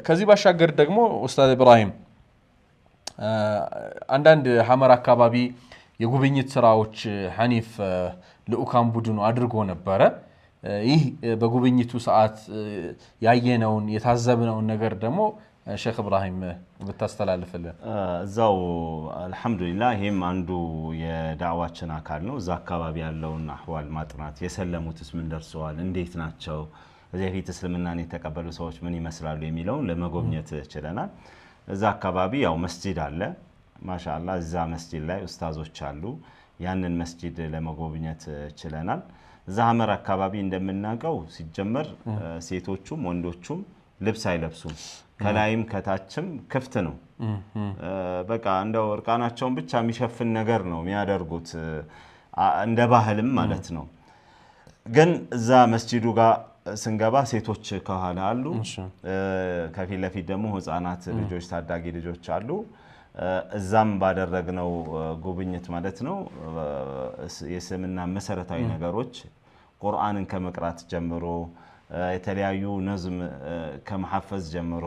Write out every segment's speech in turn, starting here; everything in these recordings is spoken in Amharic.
ከዚህ ባሻገር ደግሞ ኡስታዝ ኢብራሂም አንዳንድ ሐመር አካባቢ የጉብኝት ስራዎች ሐኒፍ ለኡካም ቡድኑ አድርጎ ነበር ይህ በጉብኝቱ ሰዓት ያየነውን የታዘብነውን ነገር ደግሞ ሼክ ኢብራሂም ብታስተላልፈልን እዛው አልহামዱሊላህ ይሄም አንዱ የዳዕዋችን አካል ነው እዛ አካባቢ ያለውን አህዋል ማጥናት የሰለሙትስ ምን ደርሰዋል እንዴት ናቸው እዚህ እስልምናን የተቀበሉ ሰዎች ምን ይመስላሉ የሚለውን ለመጎብኘት ችለናል እዛ አካባቢ ያው መስጂድ አለ ማሻአላህ እዛ መስጂድ ላይ ኡስታዞች አሉ ያንን መስጂድ ለመጎብኘት ችለናል እዛ ሐመር አካባቢ እንደምናቀው ሲጀመር ሴቶቹም ወንዶቹም ልብስ አይለብሱም ከላይም ከታችም ክፍት ነው በቃ እንደው እርቃናቸውን ብቻ የሚሸፍን ነገር ነው የሚያደርጉት እንደ ባህልም ማለት ነው ግን እዛ መስጂዱ ጋር ስንገባ ሴቶች ከኋላ አሉ ከፊት ለፊት ደግሞ ህፃናት ልጆች ታዳጊ ልጆች አሉ እዛም ባደረግነው ጉብኝት ማለት ነው የስምና መሰረታዊ ነገሮች ቁርአንን ከመቅራት ጀምሮ የተለያዩ ነዝም ከመሐፈዝ ጀምሮ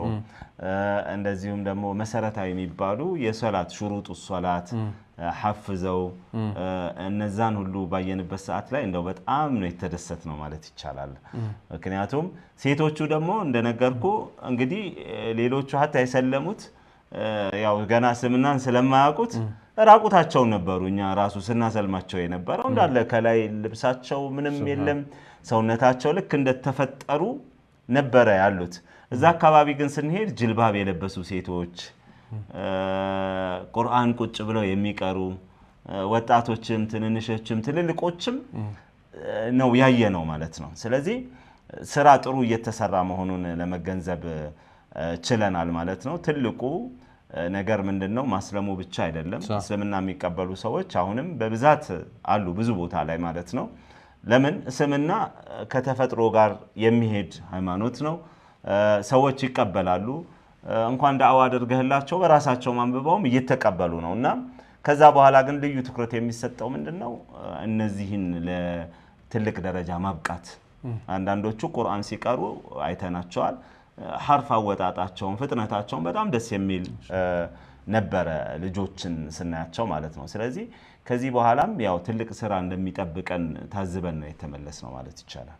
እንደዚሁም ደግሞ መሰረታዊ የሚባሉ የሶላት ሹሩጡ ሶላት ሐፍዘው እነዛን ሁሉ ባየንበት ሰዓት ላይ እንደው በጣም ነው የተደሰትነው ማለት ይቻላል ምክንያቱም ሴቶቹ ደግሞ እንደነገርኩ እንግዲህ ሌሎቹ hatta የሰለሙት ያው ገና ስምናን ስለማያውቁት ራቁታቸው ነበሩ እኛ ራሱ ስናሰልማቸው የነበረው እንዳለ ከላይ ልብሳቸው ምንም የለም ሰውነታቸው ልክ እንደተፈጠሩ ነበር ያሉት እዛ አካባቢ ግን ስንሄድ ጅልባብ የለበሱ ሴቶች ቁርአን ቁጭ ብለው የሚቀሩ ወጣቶችም ትንንሾችም ትልልቆችም ነው ያየነው ማለት ነው ስለዚህ ስራ ጥሩ እየተሰራ መሆኑን ለመገንዘብ ችለናል ማለት ነው ትልቁ ነገር ምንድነው ማስለሙ ብቻ አይደለም እስልምና የሚቀበሉ ሰዎች አሁንም በብዛት አሉ ብዙ ቦታ ላይ ማለት ነው ለምን እስልምና ከተፈጥሮ ጋር የሚሄድ ሃይማኖት ነው ሰዎች ይቀበላሉ እንኳን ዳዕዋ አድርገህላቸው በራሳቸው ማንበባውም እየተቀበሉ ነውና ከዛ በኋላ ግን ልዩ ትኩረት የሚሰጠው ምንድነው እነዚህን ለትልቅ ደረጃ ማብቃት አንዳንዶቹ ቁርአን ሲቀሩ አይተናቸዋል ሐርፍ አወጣጣቸውን ፍጥነታቸውን በጣም ደስ የሚል ነበር ልጆችን ስናያቸው ማለት ነው ስለዚህ ከዚህ በኋላም ያው ትልቅ ስራ እንደሚጠብቀን ታዝበን ነው የተመለስነው ማለት ይቻላል